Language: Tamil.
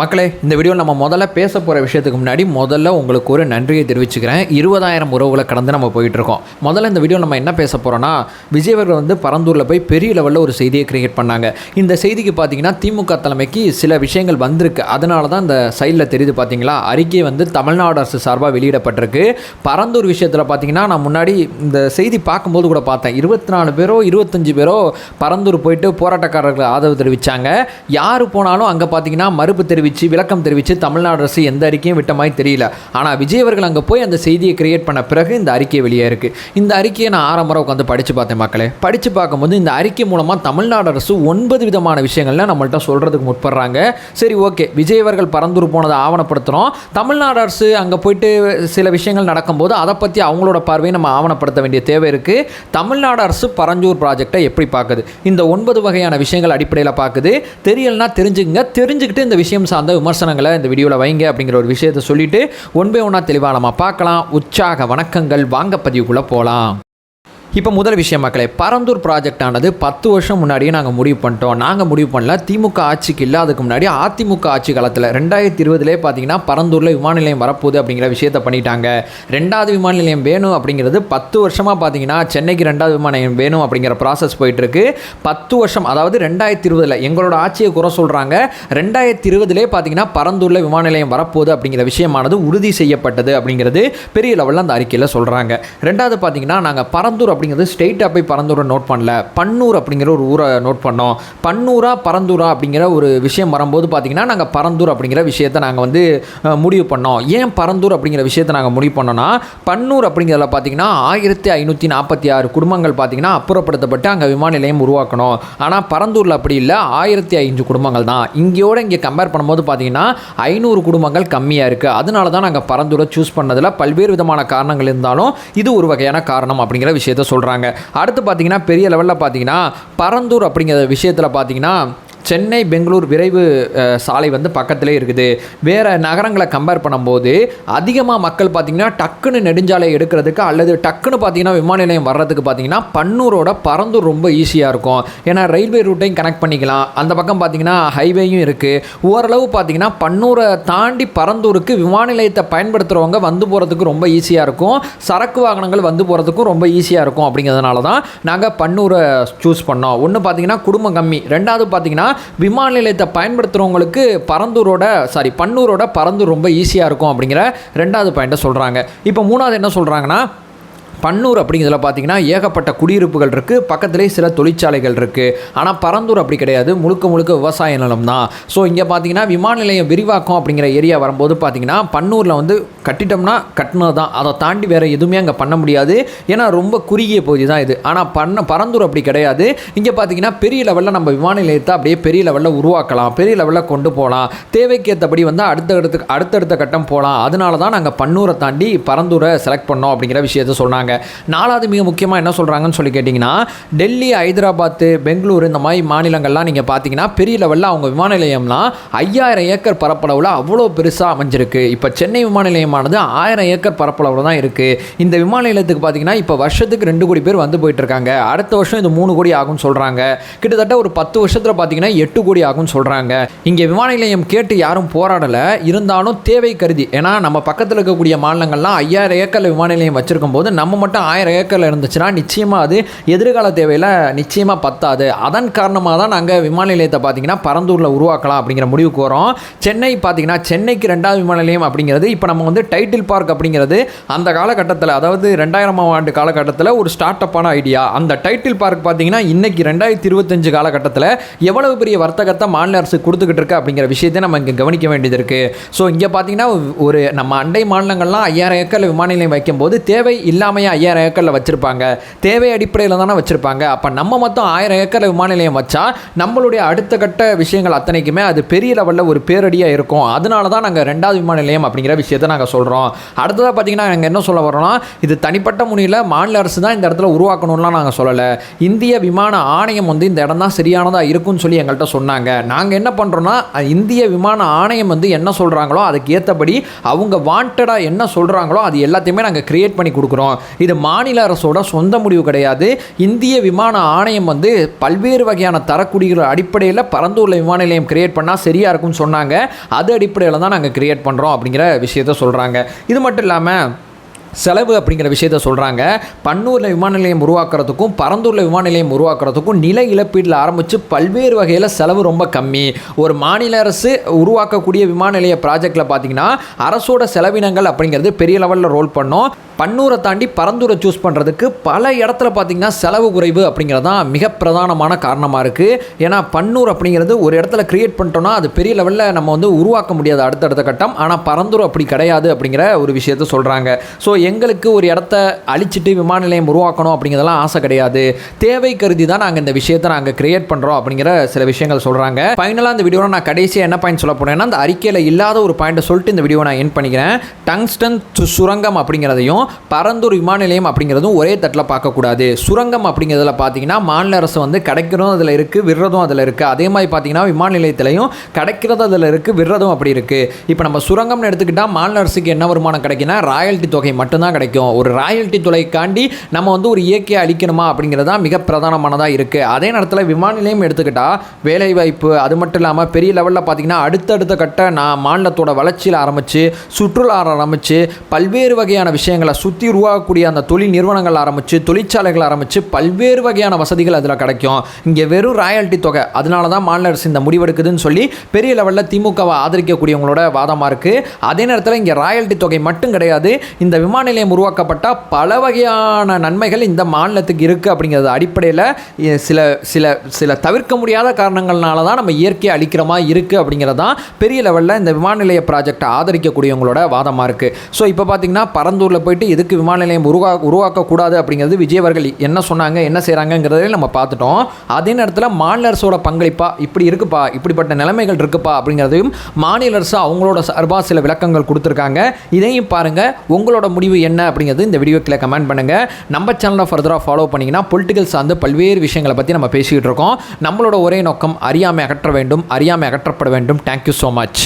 மக்களே, இந்த வீடியோ நம்ம முதல்ல பேச போகிற விஷயத்துக்கு முன்னாடி உங்களுக்கு ஒரு நன்றியை தெரிவிச்சுக்கிறேன். 20,000 உறவுகளை கடந்து நம்ம போயிட்டுருக்கோம். முதல்ல இந்த வீடியோ நம்ம என்ன பேச போகிறோன்னா, விஜய் அவர்கள் பரந்தூரில் போய் பெரிய லெவலில் ஒரு செய்தியை கிரியேட் பண்ணாங்க. இந்த செய்திக்கு பார்த்தீங்கன்னா திமுக தலைமைக்கு சில விஷயங்கள் வந்திருக்கு. அதனால தான் இந்த சைடில் தெரியுது பார்த்தீங்களா, அறிக்கை தமிழ்நாடு அரசு சார்பாக வெளியிடப்பட்டிருக்கு. பரந்தூர் விஷயத்தில் பார்த்தீங்கன்னா நான் முன்னாடி இந்த செய்தி பார்க்கும்போது கூட பார்த்தேன். 24 பேரோ 25 பேரோ பரந்தூர் போயிட்டு போராட்டக்காரர்கள் ஆதரவு தெரிவித்தாங்க. யார் போனாலும் அங்கே பார்த்தீங்கன்னா மறுப்பு விளக்கம் தெரிவித்து தமிழ்நாடு அரசு எந்த அறிக்கையும் விட்ட மாதிரி தெரியல. ஆனால் விஜய் அவர்கள் அங்கே போய் அந்த செய்தியை கிரியேட் பண்ண பிறகு இந்த அறிக்கை வெளியே இருக்கு. இந்த அறிக்கையை நான் ஆரம்பரம் உட்காந்து படித்து பார்த்தேன். மக்களே, படித்து பார்க்கும்போது இந்த அறிக்கை மூலமாக தமிழ்நாடு அரசு 9 விதமான விஷயங்கள்ல நம்மள்ட்ட சொல்கிறதுக்கு முற்படுறாங்க. சரி, ஓகே, விஜய் அவர்கள் பரந்தூர் போனதை ஆவணப்படுத்துகிறோம். தமிழ்நாடு அரசு அங்கே போயிட்டு சில விஷயங்கள் நடக்கும்போது அதை பற்றி அவங்களோட பார்வையை நம்ம ஆவணப்படுத்த வேண்டிய தேவை இருக்குது. தமிழ்நாடு அரசு பரந்தூர் ப்ராஜெக்டை எப்படி பார்க்குது, இந்த 9 வகையான விஷயங்கள் அடிப்படையில் பார்க்குது. தெரியலன்னா தெரிஞ்சுக்கிட்டு இந்த விஷயம் சார்ந்த விமர்சனங்களை இந்த வீடியோவில் வைங்க அப்படிங்கிற ஒரு விஷயத்தை சொல்லிட்டு ஒன் பை ஒன்னா தெளிவாக நம்ம பார்க்கலாம். உற்சாக வணக்கங்கள், வாங்க பதிவுக்குள்ளே போகலாம். இப்போ முதல் விஷயம் மக்களே, பரந்தூர் ப்ராஜெக்ட் ஆனது 10 வருஷம் முன்னாடியே நாங்கள் முடிவு பண்ணிட்டோம். நாங்கள் முடிவு பண்ணல, திமுக ஆட்சிக்கு இல்லாததுக்கு முன்னாடி அதிமுக ஆட்சி காலத்தில் 2020 பார்த்தீங்கன்னா பரந்தூரில் விமான நிலையம் வரப்போகுது அப்படிங்கிற விஷயத்தை பண்ணிட்டாங்க. 2வது விமான நிலையம் வேணும் அப்படிங்கிறது 10 வருஷமாக பார்த்தீங்கன்னா சென்னைக்கு 2வது விமான நிலையம் வேணும் அப்படிங்கிற ப்ராசஸ் போயிட்டுருக்கு. 10 வருஷம், அதாவது 2020 எங்களோட ஆட்சியை குறை சொல்கிறாங்க. 2020 பார்த்தீங்கன்னா பரந்தூரில் விமான நிலையம் வரப்போகுது அப்படிங்கிற விஷயமானது உறுதி செய்யப்பட்டது அப்படிங்கிறது பெரிய லெவலில் அந்த அறிக்கையில் சொல்கிறாங்க. 2வது பார்த்தீங்கன்னா நாங்கள் பரந்தூர் அப்படிங்கிறது ஸ்டேட்டாக போய் பரந்தூரை நோட் பண்ணல, பன்னூர் அப்படிங்கிற ஒரு ஊரை நோட் பண்ணோம். பன்னூரா பரந்தூரா அப்படிங்கிற ஒரு விஷயம் வரும்போது பார்த்தீங்கன்னா நாங்கள் பரந்தூர் அப்படிங்கிற விஷயத்தை நாங்கள் முடிவு பண்ணோம். ஏன் பரந்தூர் அப்படிங்கிற விஷயத்தை நாங்கள் முடிவு பண்ணோன்னா, பன்னூர் அப்படிங்கிறதுல பார்த்தீங்கன்னா 1546 குடும்பங்கள் பார்த்தீங்கன்னா அப்புறப்படுத்தப்பட்டு அங்கே விமான நிலையம் உருவாக்கணும். ஆனால் பரந்தூரில் அப்படி இல்லை, 1005 குடும்பங்கள் தான். இங்கே கம்பேர் பண்ணும்போது பார்த்தீங்கன்னா 500 குடும்பங்கள் கம்மியாக இருக்குது. அதனால தான் நாங்கள் பரந்தூரை சூஸ் பண்ணதில் பல்வேறு விதமான காரணங்கள் இருந்தாலும் இது ஒரு வகையான காரணம் அப்படிங்கிற விஷயத்தை சொல்கிறாங்க. அடுத்து பார்த்தீங்கன்னா பெரிய லெவலில் பார்த்தீங்கன்னா பரந்தூர் அப்படிங்கிற விஷயத்தில் பார்த்தீங்கன்னா சென்னை பெங்களூர் விரைவு சாலை பக்கத்திலே இருக்குது. வேறு நகரங்களை கம்பேர் பண்ணும்போது அதிகமாக மக்கள் பார்த்திங்கன்னா டக்குன்னு நெடுஞ்சாலை எடுக்கிறதுக்கு அல்லது டக்குன்னு பார்த்திங்கன்னா விமான நிலையம் வர்றதுக்கு பார்த்திங்கன்னா பன்னூரோட பரந்தூர் ரொம்ப ஈஸியாக இருக்கும். ஏன்னா ரயில்வே ரூட்டையும் கனெக்ட் பண்ணிக்கலாம், அந்த பக்கம் பார்த்திங்கன்னா ஹைவேயும் இருக்குது. ஓரளவு பார்த்திங்கன்னா பன்னூரை தாண்டி பரந்தூருக்கு விமான நிலையத்தை பயன்படுத்துகிறவங்க வந்து போகிறதுக்கு ரொம்ப ஈஸியாக இருக்கும். சரக்கு வாகனங்கள் வந்து போகிறதுக்கும் ரொம்ப ஈஸியாக இருக்கும். அப்படிங்கிறதுனால தான் நாங்கள் பன்னூரை சூஸ் பண்ணோம். ஒன்று பார்த்திங்கன்னா குடும்பம் கம்மி, 2வது பார்த்திங்கன்னா விமான நிலையத்தை பயன்படுத்துகிறவங்களுக்கு பன்னூரோட பரந்தூர் ரொம்ப ஈஸியாக இருக்கும் அப்படிங்கிற 2வது பாயிண்ட்டை சொல்கிறாங்க. இப்போ 3வது என்ன சொல்கிறாங்கன்னா, பன்னூர் அப்படிங்கிறதுல பார்த்தீங்கன்னா ஏகப்பட்ட குடியிருப்புகள் இருக்குது, பக்கத்துலேயே சில தொழிற்சாலைகள் இருக்குது. ஆனால் பரந்தூர் அப்படி கிடையாது, முழுக்க விவசாய நிலம் தான். ஸோ இங்கே பார்த்தீங்கன்னா விமான நிலையம் விரிவாக்கம் அப்படிங்கிற ஏரியா வரும்போது பார்த்தீங்கன்னா பன்னூரில் கட்டிட்டோம்னா கட்டினது தான், அதை தாண்டி வேறு எதுவுமே அங்கே பண்ண முடியாது. ஏன்னா ரொம்ப குறுகிய பகுதி தான் இது. ஆனால் பரந்தூர் அப்படி கிடையாது. இங்கே பார்த்தீங்கன்னா பெரிய லெவலில் நம்ம விமான நிலையத்தை அப்படியே பெரிய லெவலில் உருவாக்கலாம், பெரிய லெவலில் கொண்டு போகலாம், தேவைக்கேற்றபடி அடுத்தடுத்த கட்டம் போகலாம். அதனால தான் நாங்கள் பன்னூரை தாண்டி பரந்தூரை செலக்ட் பண்ணோம் அப்படிங்கிற விஷயத்தை சொன்னாங்க. 4வது மிக முக்கியமாக என்ன சொல்கிறாங்கன்னு சொல்லி கேட்டிங்கன்னா, டெல்லி, ஹைதராபாத், பெங்களூர் இந்த மாதிரி மாநிலங்கள்லாம் நீங்கள் பார்த்தீங்கன்னா பெரிய லெவலில் அவங்க விமான நிலையம்லாம் 5000 ஏக்கர் பரப்பளவில் அவ்வளோ பெருசாக அமைஞ்சிருக்கு. இப்போ சென்னை விமான நிலையமானது 1000 ஏக்கர் பரப்பளவில் தான் இருக்குது. இந்த விமான நிலையத்துக்கு பார்த்தீங்கன்னா இப்போ வருஷத்துக்கு 2 கோடி பேர் வந்து போயிட்டுருக்காங்க. அடுத்த வருஷம் இது 3 கோடி ஆகும்னு சொல்கிறாங்க. கிட்டத்தட்ட ஒரு 10 வருஷத்தில் பார்த்தீங்கன்னா 8 கோடி ஆகும்னு சொல்கிறாங்க. இங்கே விமான நிலையம் கேட்டு யாரும் போராடலை, இருந்தாலும் தேவை கருதி, ஏன்னா நம்ம பக்கத்தில் இருக்கக்கூடிய மாநிலங்கள்லாம் 5000 ஏக்கரில் விமான நிலையம் வச்சுருக்கும் போது நம்ம மட்டும் 1000 ஏக்கரில் இருந்துச்சுன்னா நிச்சயமாக அது எதிர்கால தேவையில் நிச்சயமாக பத்தாது. அதன் காரணமாக தான் நாங்கள் விமான நிலையத்தை பார்த்தீங்கன்னா பரந்தூரில் உருவாக்கலாம் அப்படிங்கிற முடிவுக்கு வரோம். சென்னை பார்த்தீங்கன்னா சென்னைக்கு 2வது விமான நிலையம் அப்படிங்கிறது இப்போ நம்ம டைட்டில் பார்க் அப்படிங்கிறது அந்த காலகட்டத்தில், அதாவது 2000ஆம் ஆண்டு காலகட்டத்தில் ஒரு ஸ்டார்ட் அப்பான ஐடியா. அந்த டைட்டில் பார்க் பார்த்தீங்கன்னா இன்னைக்கு 2025 காலகட்டத்தில் எவ்வளவு பெரிய வர்த்தகத்தை மாநில அரசு கொடுத்துக்கிட்டு இருக்கு அப்படிங்கிற விஷயத்தை நம்ம இங்கே கவனிக்க வேண்டியது இருக்குது. ஸோ இங்கே பார்த்தீங்கன்னா ஒரு நம்ம அண்டை மாநிலங்கள்லாம் 5000 ஏக்கரில் விமான நிலையம் வைக்கும்போது தேவை இல்லாமையே 5000 ஏக்கரில் வச்சுருப்பாங்க, தேவை அடிப்படையில் தானே வச்சுருப்பாங்க. அப்போ நம்ம மொத்தம் 1000 ஏக்கரில் விமான நிலையம் வச்சா நம்மளுடைய அடுத்த கட்ட விஷயங்கள் அத்தனைக்குமே அது பெரிய லெவலில் ஒரு பேரடியாக இருக்கும். அதனால தான் நாங்கள் 2வது விமான நிலையம் அப்படிங்கிற விஷயத்தை நாங்கள் சொல்கிறோம். அடுத்ததாக பார்த்தீங்கன்னா நாங்கள் என்ன சொல்ல வரோம்னா, இது தனிப்பட்ட முறையில் மாநில அரசு தான் இந்த இடத்துல உருவாக்கணும்லாம் நாங்கள் சொல்லலை. இந்திய விமான ஆணையம் இந்த இடம் தான் சரியானதாக இருக்குன்னு சொல்லி எங்கள்கிட்ட சொன்னாங்க. நாங்கள் என்ன பண்ணுறோன்னா, இந்திய விமான ஆணையம் என்ன சொல்கிறாங்களோ அதுக்கு ஏற்றபடி அவங்க வாண்டடாக என்ன சொல்கிறாங்களோ அது எல்லாத்தையுமே நாங்கள் கிரியேட் பண்ணி கொடுக்குறோம். இது மாநில அரசோட சொந்த முடிவு கிடையாது. இந்திய விமான ஆணையம் வந்து பல்வேறு வகையான தரக்குடிகள் அடிப்படையில் பரந்தூரில் விமான நிலையம் கிரியேட் பண்ணால் சரியாக இருக்கும்னு சொன்னாங்க. அது அடிப்படையில் தான் நாங்கள் கிரியேட் பண்ணுறோம் அப்படிங்கிற விஷயத்த சொல்கிறாங்க. இது மட்டும் இல்லாமல் செலவு அப்படிங்கிற விஷயத்த சொல்கிறாங்க. பன்னூரில் விமான நிலையம் உருவாக்குறதுக்கும் பரந்தூரில் விமான நிலையம் உருவாக்குறதுக்கும் நில இழப்பீட்டில் ஆரம்பித்து பல்வேறு வகையில் செலவு ரொம்ப கம்மி. ஒரு மாநில அரசு உருவாக்கக்கூடிய விமான நிலைய ப்ராஜெக்டில் பார்த்திங்கன்னா அரசோட செலவினங்கள் அப்படிங்கிறது பெரிய லெவலில் ரோல் பண்ணோம். பன்னூரை தாண்டி பரந்தூரை சூஸ் பண்ணுறதுக்கு பல இடத்துல பார்த்திங்கன்னா செலவு குறைவு அப்படிங்கிறது தான் மிக பிரதானமான காரணமாக இருக்குது. ஏன்னா பன்னூர் அப்படிங்கிறது ஒரு இடத்துல கிரியேட் பண்ணிட்டோன்னா அது பெரிய லெவலில் நம்ம வந்து உருவாக்க முடியாது அடுத்தடுத்த கட்டம். ஆனால் பரந்தூர் அப்படி கிடையாது அப்படிங்கிற ஒரு விஷயத்த சொல்கிறாங்க. ஸோ எங்களுக்கு ஒரு இடத்த அழிச்சிட்டு விமான நிலையம் உருவாக்கணும் அப்படிங்கிறதெல்லாம் ஆசை கிடையாது. தேவை கருதி தான் நாங்கள் இந்த விஷயத்தை நாங்கள் கிரியேட் பண்ணுறோம் அப்படிங்கிற சில விஷயங்கள் சொல்கிறாங்க. ஃபைனலாக இந்த வீடியோவில் நான் கடைசியாக என்ன பாயிண்ட் சொல்ல போனேன்னா, அந்த அறிக்கையில் இல்லாத ஒரு பாயிண்ட்டை சொல்லிட்டு இந்த வீடியோவை நான் என் பண்ணிக்கிறேன். டங்ஸ்டன் சுரங்கம் அப்படிங்கிறதையும் பரந்தூர் விமான நிலையம் அப்படிங்கிறதும் ஒரே தட்டில் பார்க்கக்கூடாது. சுரங்கம் அப்படிங்கிறதுல பார்த்தீங்கன்னா மாநில அரசு வந்து கிடைக்கிறதும் அதில் இருக்குது, விடுறதும் அதில் இருக்குது. அதே மாதிரி பார்த்தீங்கன்னா விமான நிலையத்திலையும் கிடைக்கிறது அதில் இருக்குது, விடுறதும் அப்படி இருக்குது. இப்போ நம்ம சுரங்கம்னு எடுத்துக்கிட்டால் மாநில அரசுக்கு என்ன வருமானம் கிடைக்குன்னா ராயல்ட்டி தொகை மட்டும்தான் கிடைக்கும். ஒரு ராயல்ட்டி தொகைக்காண்டி நம்ம வந்து ஒரு இயற்கையை அளிக்கணுமா அப்படிங்கிறது தான் மிக பிரதானமானதாக இருக்குது. அதே நேரத்தில் விமான நிலையம் எடுத்துக்கிட்டால் வேலைவாய்ப்பு, அது மட்டும் இல்லாமல் பெரிய லெவலில் பார்த்தீங்கன்னா அடுத்தடுத்த கட்ட மாநிலத்தோட வளர்ச்சியில் ஆரம்பித்து சுற்றுலா ஆரம்பித்து பல்வேறு வகையான விஷயங்களை சுற்றி உருவாகக்கூடிய அந்த தொழில் நிறுவனங்கள் ஆரம்பித்து தொழிற்சாலைகள் ஆரம்பித்து பல்வேறு வகையான வசதிகள் அதில் கிடைக்கும். இங்கே வெறும் ராயல்ட்டி தொகை, அதனால தான் மாநில அரசு இந்த முடிவெடுக்குதுன்னு சொல்லி பெரிய லெவலில் திமுகவை ஆதரிக்கக்கூடியவங்களோட வாதமாக இருக்குது. அதே நேரத்தில் இங்கே ராயல்ட்டி தொகை மட்டும் கிடையாது, இந்த விமான நிலையம் உருவாக்கப்பட்டால் பல வகையான நன்மைகள் இந்த மாநிலத்துக்கு இருக்குது அப்படிங்கிறது அடிப்படையில் சில சில சில தவிர்க்க முடியாத காரணங்கள்னால தான் நம்ம இயற்கையை அளிக்கிற மாதிரி இருக்குது அப்படிங்கிறது தான் பெரிய லெவலில் இந்த விமான நிலைய ப்ராஜெக்டை ஆதரிக்கக்கூடியவங்களோட வாதமாக இருக்குது. ஸோ இப்போ பார்த்தீங்கன்னா பரந்தூரில் போயிட்டு எதுக்கு விமான நிலையம் உருவாக்கக்கூடாது அப்படிங்கிறது விஜய் அவர்கள் என்ன சொன்னாங்க, என்ன செய்கிறாங்கங்கிறதே நம்ம பார்த்துட்டோம். அதே நேரத்தில் மாநில அரசோட பங்களிப்பா இப்படி இருக்குப்பா, இப்படிப்பட்ட நிலைமைகள் இருக்குப்பா அப்படிங்கிறதையும் மாநில அரசு அவங்களோட சார்பாக சில விளக்கங்கள் கொடுத்துருக்காங்க. இதையும் பாருங்கள். உங்களோட முடிவு என்ன அப்படிங்கிறது இந்த வீடியோக்கில் கமெண்ட் பண்ணுங்கள். நம்ம சேனலை ஃபர்தராக ஃபாலோ பண்ணிங்கன்னா பொலிட்டிக்கல் சார்ந்து பல்வேறு விஷயங்களை பற்றி நம்ம பேசிக்கிட்டு இருக்கோம். நம்மளோட ஒரே நோக்கம் அறியாமை அகற்ற வேண்டும், அறியாமை அகற்றப்பட வேண்டும். Thank you so much.